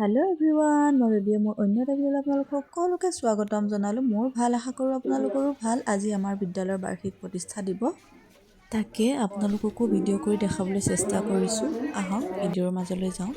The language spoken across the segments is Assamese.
হেল্ল' এভৰিৱান, মই বেবীয়ে মোৰ অন্য এটা ভিডিঅ'লৈ আপোনালোকক সকলোকে স্বাগতম জনালোঁ। মোৰ ভাল, আশা কৰোঁ আপোনালোকৰো ভাল। আজি আমাৰ বিদ্যালয়ৰ বাৰ্ষিক প্ৰতিষ্ঠা দিৱস, তাকে আপোনালোককো ভিডিঅ' কৰি দেখাবলৈ চেষ্টা কৰিছোঁ। আহক ভিডিঅ'ৰ মাজলৈ যাওঁ।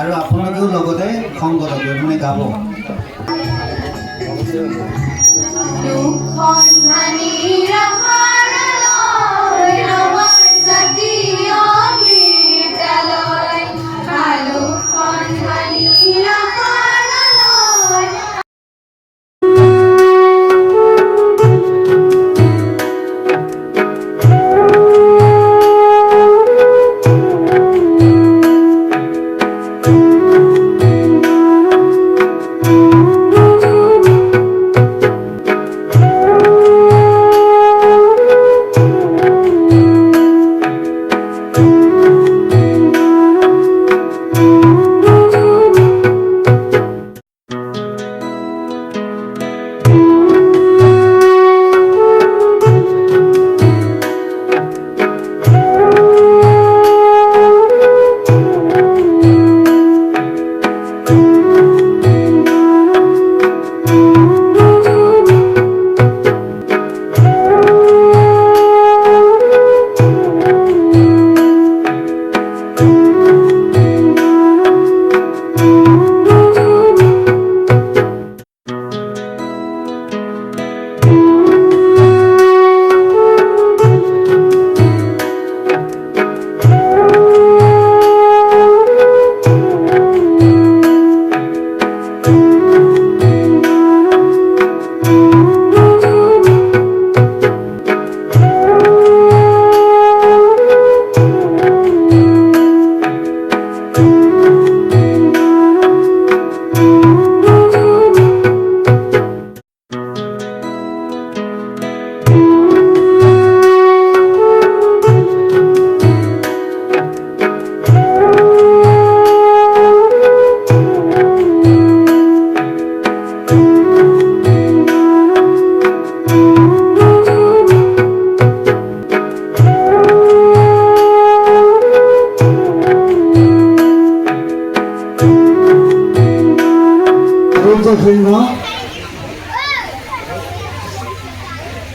আৰু আপোনালোকেও লগতে সংগত মানে গাব।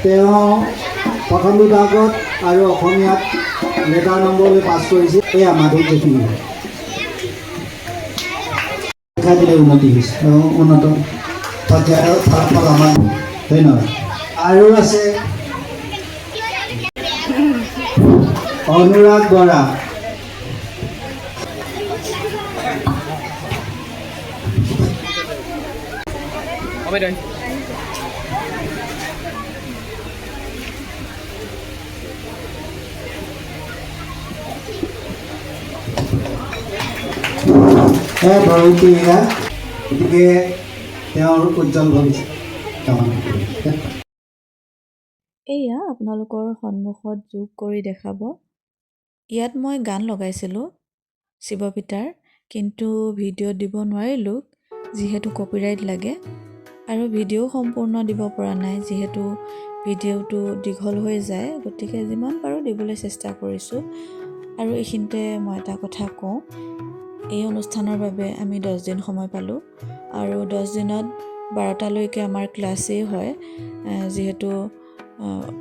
তেওঁ প্ৰথম বিভাগত আৰু অসমীয়াত লেটাৰ নম্বৰলৈ পাছ কৰিছে। এয়া মাধুৰ্য সিংহ শিক্ষা দিলে উন্নতি হৈছে, উন্নত পৰ্যায়ৰ ফলাফল আমাৰ। ধন্যবাদ। আৰু আছে অনুৰাগ বৰা। গতিকে তেওঁৰ উজ্জ্বল ভৱিষ্যত। এয়া আপোনালোকৰ সন্মুখত যোগ কৰি দেখাব। ইয়াত মই গান লগাইছিলোঁ শিৱপিতাৰ, কিন্তু ভিডিঅ' দিব নোৱাৰিলোঁ যিহেতু কপিৰাইট লাগে, আৰু ভিডিঅ' সম্পূৰ্ণ দিব পৰা নাই যিহেতু ভিডিঅ'টো দীঘল হৈ যায়। গতিকে যিমান পাৰোঁ দিবলৈ চেষ্টা কৰিছোঁ। আৰু এইখিনিতে মই এটা কথা কওঁ, এই অনুষ্ঠানৰ বাবে আমি 10 দিন সময় পালোঁ, আৰু 10 দিনত 12টালৈকে আমাৰ ক্লাছেই হয়, যিহেতু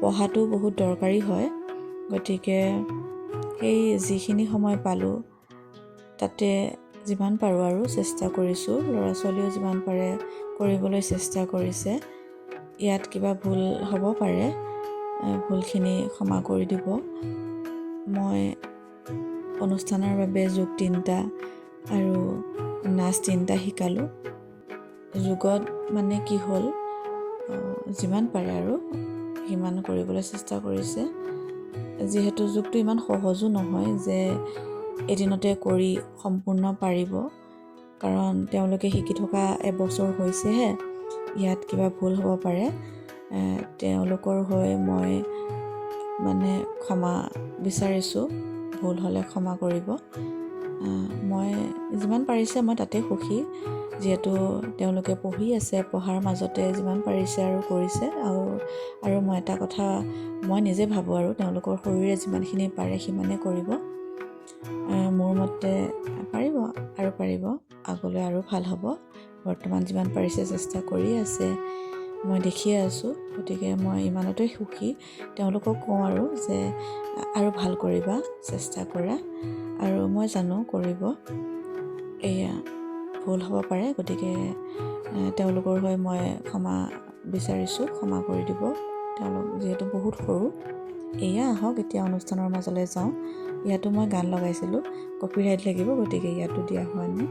পঢ়াটো বহুত দৰকাৰী হয়। গতিকে সেই যিখিনি সময় পালোঁ তাতে যিমান পাৰোঁ আৰু চেষ্টা কৰিছোঁ। ল'ৰা ছোৱালীও যিমান পাৰে কৰিবলৈ চেষ্টা কৰিছে। ইয়াত কিবা ভুল হ'ব পাৰে, ভুলখিনি ক্ষমা কৰি দিব। মই অনুষ্ঠানৰ বাবে যোগ 3টা আৰু নাচ 3টা শিকালোঁ। যোগত মানে কি হ'ল, যিমান পাৰে আৰু সিমান কৰিবলৈ চেষ্টা কৰিছে, যিহেতু যোগটো ইমান সহজো নহয় যে এদিনতে কৰি সম্পূৰ্ণ পাৰিব, কাৰণ তেওঁলোকে শিকি থকা এবছৰ হৈছেহে। ইয়াত কিবা ভুল হ'ব পাৰে, তেওঁলোকৰ হৈ মই ক্ষমা বিচাৰিছোঁ ভুল হ'লে ক্ষমা কৰিব। মই যিমান পাৰিছে মই তাতে সুখী, যিহেতু তেওঁলোকে পঢ়ি আছে, পঢ়াৰ মাজতে যিমান পাৰিছে আৰু কৰিছে। আৰু মই এটা কথা মই নিজে ভাবোঁ, আৰু তেওঁলোকৰ শৰীৰে যিমানখিনি পাৰে সিমানে কৰিব। মোৰ মতে পাৰিব আৰু পাৰিব, আগলৈ আৰু ভাল হ'ব। বৰ্তমান যিমান পাৰিছে চেষ্টা কৰি আছে, মই দেখিয়ে আছোঁ। গতিকে মই ইমানতে সুখী। তেওঁলোকক কওঁ আৰু যে আৰু ভাল কৰিবা, চেষ্টা কৰা, আৰু মই জানো কৰিব। এয়া ভুল হ'ব পাৰে, গতিকে তেওঁলোকৰ হৈ মই ক্ষমা বিচাৰিছোঁ, ক্ষমা কৰি দিব। তেওঁলোক যিহেতু বহুত সৰু। এয়া আহক এতিয়া অনুষ্ঠানৰ মাজলৈ যাওঁ। ইয়াতো মই গান লগাইছিলোঁ, কপিৰাইট লাগিব, গতিকে ইয়াতো দিয়া হোৱা নাই।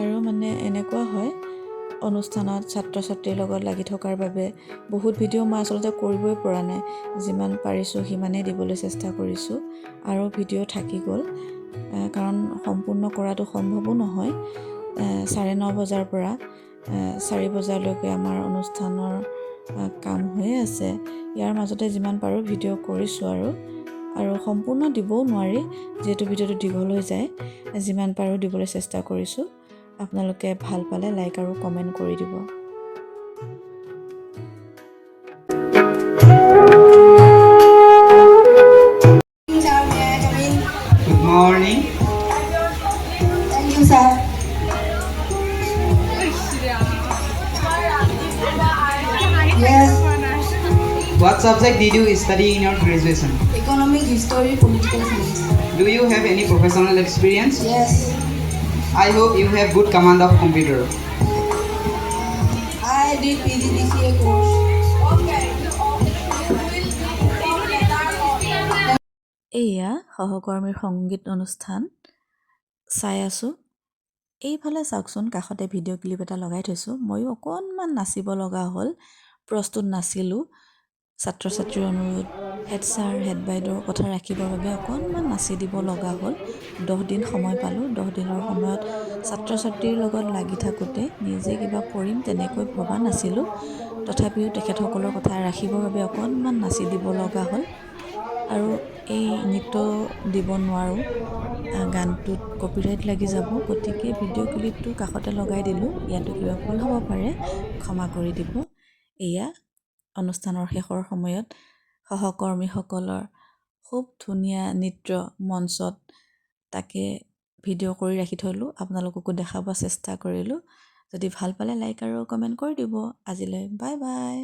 আৰু মানে এনেকুৱা হয়, অনুষ্ঠানত ছাত্ৰ ছাত্ৰীৰ লগত লাগি থকাৰ বাবে বহুত ভিডিঅ' মই আচলতে কৰিবই পৰা নাই। যিমান পাৰিছোঁ সিমানেই দিবলৈ চেষ্টা কৰিছোঁ, আৰু ভিডিঅ' থাকি গ'ল, কাৰণ সম্পূৰ্ণ কৰাটো সম্ভৱো নহয়। 9:30 বজাৰ পৰা 4 বজালৈকে আমাৰ অনুষ্ঠানৰ কাম হৈয়ে আছে। ইয়াৰ মাজতে যিমান পাৰোঁ ভিডিঅ' কৰিছোঁ, আৰু সম্পূৰ্ণ দিবও নোৱাৰি, যিহেতু ভিডিঅ'টো দীঘল হৈ যায়। যিমান পাৰোঁ দিবলৈ চেষ্টা কৰিছোঁ। আপোনালোকে ভাল পালে লাইক আৰু কমেণ্ট কৰি দিব। Good morning. Thank you, sir. Yes, What subject did you study in your graduation? economic, history, political science. Do you have any professional experience? Yes, I hope you have good command of computer. I did PGDCA course. এয়া সহকৰ্মীৰ সংগীত অনুষ্ঠান চাই আছোঁ। এইফালে চাওকচোন, কাষতে ভিডিঅ' ক্লিপ এটা লগাই থৈছোঁ। ময়ো অকণমান নাচিব লগা হ'ল, প্ৰস্তুত নাছিলোঁ। ছাত্ৰ ছাত্ৰীৰ অনুৰোধ, হেড ছাৰ হেড বাইদেউৰ কথা ৰাখিবৰ বাবে অকণমান নাচি দিব লগা হ'ল। 10 দিন সময় পালোঁ। 10 দিনৰ সময়ত ছাত্ৰ ছাত্ৰীৰ লগত লাগি থাকোঁতে নিজে কিবা কৰিম তেনেকৈ ভবা নাছিলোঁ। তথাপিও তেখেতসকলৰ কথা ৰাখিবৰ বাবে অকণমান নাচি দিব লগা হ'ল। আৰু এই নৃত্য দিব নোৱাৰোঁ, গানটোত কপিৰাইট লাগি যাব, গতিকে ভিডিঅ' ক্লিপটো কাষতে লগাই দিলোঁ। ইয়াতো কিবা ভুল হ'ব পাৰে, ক্ষমা কৰি দিব। এয়া অনুষ্ঠানৰ শেষৰ সময়ত সহকৰ্মীসকলৰ খুব ধুনীয়া নৃত্য মঞ্চত, তাকে ভিডিঅ' কৰি ৰাখি থ'লোঁ, আপোনালোককো দেখাব চেষ্টা কৰিলোঁ। যদি ভাল পালে লাইক আৰু কমেণ্ট কৰি দিব। আজিলৈ বাই বাই।